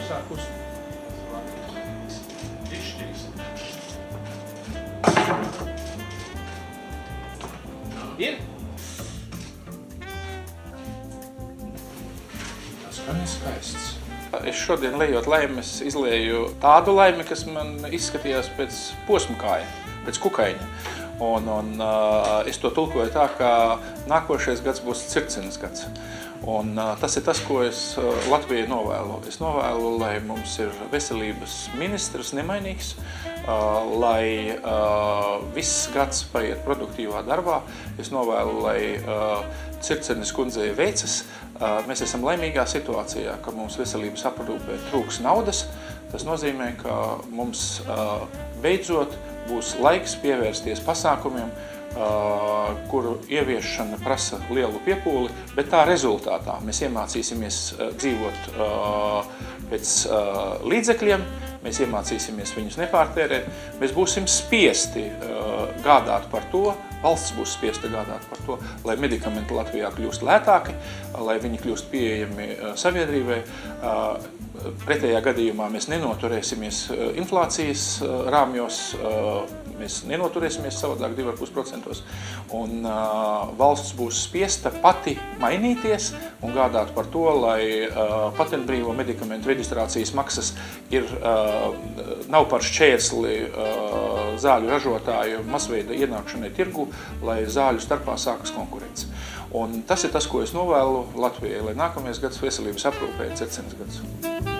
sāk kustīt. Ir? Tas gan ir skaists. Es šodien lejot laimes izlieju tādu laimi, kas man izskatījās pēc posmkāja, pēc kukaiņa. Un es to tulkoju tā, ka nākošais gads būs cirkcenes gads. Un tas ir tas, ko es Latvijai novēlu. Es novēlu, lai mums ir veselības ministrs nemainīgs, lai viss gads paiet produktīvā darbā. Es novēlu, lai cirkcenes kundzei veicas. Mēs esam laimīgā situācijā, ka mums veselības aprūpē trūks naudas. Tas nozīmē, ka mums beidzot būs laiks pievērsties pasākumiem, kuru ieviešana prasa lielu piepūli, bet tā rezultātā mēs iemācīsimies dzīvot pēc līdzekļiem, mēs iemācīsimies viņus nepārtērēt, mēs būsim spiesti gādāt par to, valsts būs spiesta gādāt par to, lai medikamenti Latvijā kļūst lētāki, lai viņi kļūst pieejami sabiedrībai. Pretējā gadījumā mēs nenoturēsimies inflācijas rāmjos, mēs nenoturēsimies savādāk 2,5%. Un valsts būs spiesta pati mainīties un gādāt par to, lai patentbrīvo medikamentu reģistrācijas maksas nav par šķērsli zāļu ražotāju masveida ienākšanai tirgu, lai zāļu starpā sākas konkurence. Un tas ir tas, ko es novēlu Latvijai, lai nākamais gads veselības aprūpē ir cirkcenes gads.